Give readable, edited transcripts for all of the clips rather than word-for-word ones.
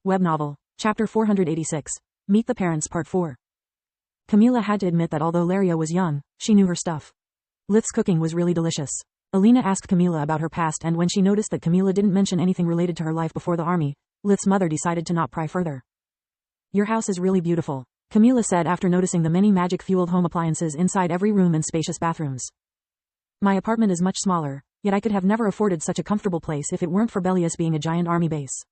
Web Novel, Chapter 486. Meet the Parents Part 4. Camila had to admit that although Laria was young, she knew her stuff. Lith's cooking was really delicious. Alina asked Camila about her past, and when she noticed that Camila didn't mention anything related to her life before the army, Lith's mother decided to not pry further. Your house is really beautiful, Camila said after noticing the many magic-fueled home appliances inside every room and spacious bathrooms. My apartment is much smaller, yet I could have never afforded such a comfortable place if it weren't for Belius being a giant army base.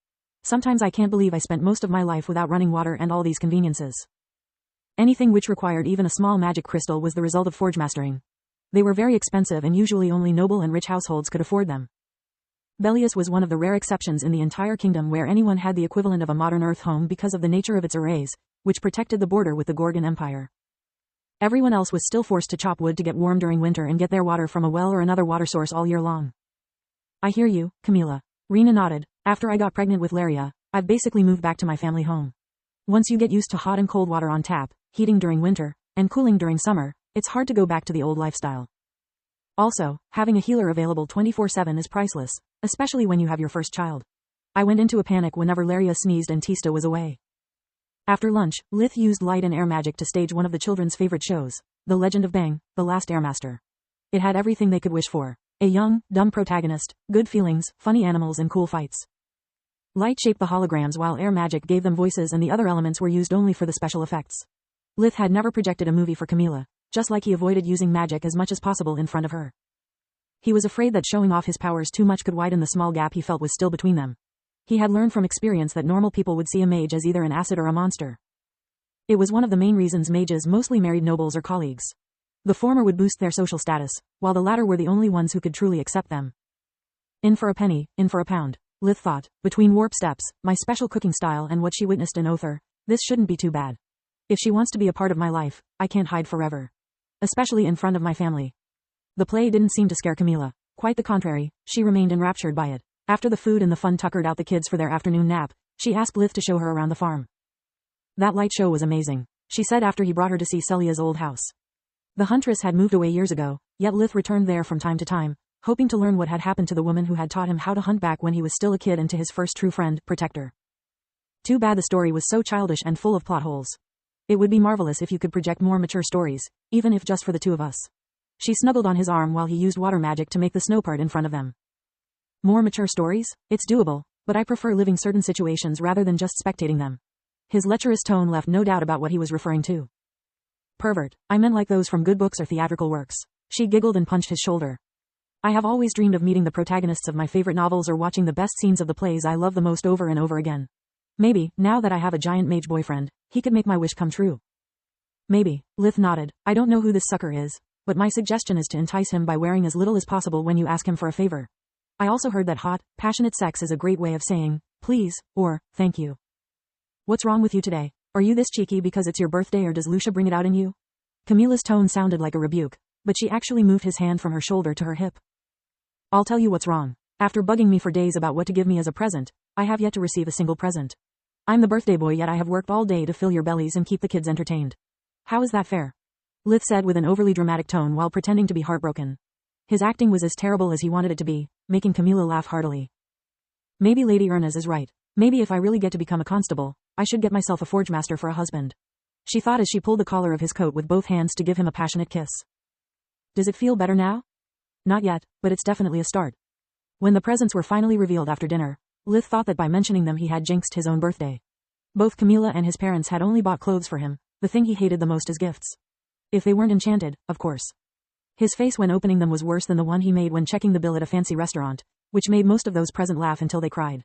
Sometimes I can't believe I spent most of my life without running water and all these conveniences. Anything which required even a small magic crystal was the result of forge mastering. They were very expensive and usually only noble and rich households could afford them. Belius was one of the rare exceptions in the entire kingdom where anyone had the equivalent of a modern earth home because of the nature of its arrays, which protected the border with the Gorgon Empire. Everyone else was still forced to chop wood to get warm during winter and get their water from a well or another water source all year long. I hear you, Camila. Rena nodded. After I got pregnant with Laria, I've basically moved back to my family home. Once you get used to hot and cold water on tap, heating during winter, and cooling during summer, it's hard to go back to the old lifestyle. Also, having a healer available 24/7 is priceless, especially when you have your first child. I went into a panic whenever Laria sneezed and Tista was away. After lunch, Lith used light and air magic to stage one of the children's favorite shows, The Legend of Bang, The Last Airmaster. It had everything they could wish for. A young, dumb protagonist, good feelings, funny animals and cool fights. Light shaped the holograms while air magic gave them voices and the other elements were used only for the special effects. Lith had never projected a movie for Camila, just like he avoided using magic as much as possible in front of her. He was afraid that showing off his powers too much could widen the small gap he felt was still between them. He had learned from experience that normal people would see a mage as either an acid or a monster. It was one of the main reasons mages mostly married nobles or colleagues. The former would boost their social status, while the latter were the only ones who could truly accept them. In for a penny, in for a pound, Lith thought. Between warp steps, my special cooking style and what she witnessed in Othar, this shouldn't be too bad. If she wants to be a part of my life, I can't hide forever. Especially in front of my family. The play didn't seem to scare Camila. Quite the contrary, she remained enraptured by it. After the food and the fun tuckered out the kids for their afternoon nap, she asked Lith to show her around the farm. That light show was amazing, she said after he brought her to see Celia's old house. The huntress had moved away years ago, yet Lith returned there from time to time, hoping to learn what had happened to the woman who had taught him how to hunt back when he was still a kid and to his first true friend, protector. Too bad the story was so childish and full of plot holes. It would be marvelous if you could project more mature stories, even if just for the two of us. She snuggled on his arm while he used water magic to make the snow part in front of them. More mature stories? It's doable, but I prefer living certain situations rather than just spectating them. His lecherous tone left no doubt about what he was referring to. Pervert, I meant like those from good books or theatrical works. She giggled and punched his shoulder. I have always dreamed of meeting the protagonists of my favorite novels or watching the best scenes of the plays I love the most over and over again. Maybe, now that I have a giant mage boyfriend, he could make my wish come true. Maybe, Lith nodded. I don't know who this sucker is, but my suggestion is to entice him by wearing as little as possible when you ask him for a favor. I also heard that hot, passionate sex is a great way of saying, please, or, thank you. What's wrong with you today? Are you this cheeky because it's your birthday or does Lucia bring it out in you? Camila's tone sounded like a rebuke, but she actually moved his hand from her shoulder to her hip. I'll tell you what's wrong. After bugging me for days about what to give me as a present, I have yet to receive a single present. I'm the birthday boy yet I have worked all day to fill your bellies and keep the kids entertained. How is that fair? Lith said with an overly dramatic tone while pretending to be heartbroken. His acting was as terrible as he wanted it to be, making Camila laugh heartily. Maybe Lady Ernest is right. Maybe if I really get to become a constable, I should get myself a forge master for a husband. She thought as she pulled the collar of his coat with both hands to give him a passionate kiss. Does it feel better now? Not yet, but it's definitely a start. When the presents were finally revealed after dinner, Lith thought that by mentioning them he had jinxed his own birthday. Both Camila and his parents had only bought clothes for him, the thing he hated the most as gifts. If they weren't enchanted, of course. His face when opening them was worse than the one he made when checking the bill at a fancy restaurant, which made most of those present laugh until they cried.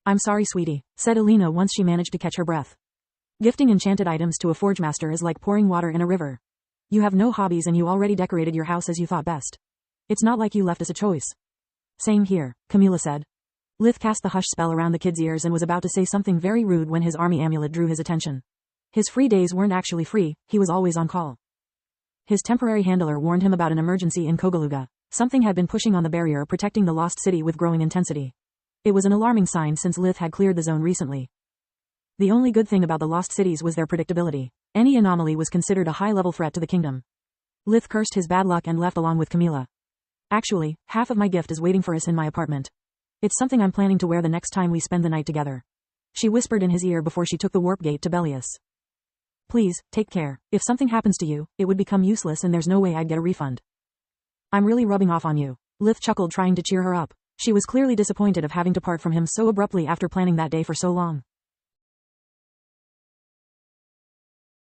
I'm sorry sweetie, said Alina once she managed to catch her breath. Gifting enchanted items to a forge master is like pouring water in a river. You have no hobbies and you already decorated your house as you thought best. It's not like you left us a choice. Same here, Camila said. Lith cast the hush spell around the kid's ears and was about to say something very rude when his army amulet drew his attention. His free days weren't actually free, he was always on call. His temporary handler warned him about an emergency in Kogaluga. Something had been pushing on the barrier protecting the lost city with growing intensity. It was an alarming sign since Lith had cleared the zone recently. The only good thing about the lost cities was their predictability. Any anomaly was considered a high-level threat to the kingdom. Lith cursed his bad luck and left along with Camila. Actually, half of my gift is waiting for us in my apartment. It's something I'm planning to wear the next time we spend the night together. She whispered in his ear before she took the warp gate to Belius. Please, take care. If something happens to you, it would become useless and there's no way I'd get a refund. I'm really rubbing off on you. Lith chuckled, trying to cheer her up. She was clearly disappointed of having to part from him so abruptly after planning that day for so long.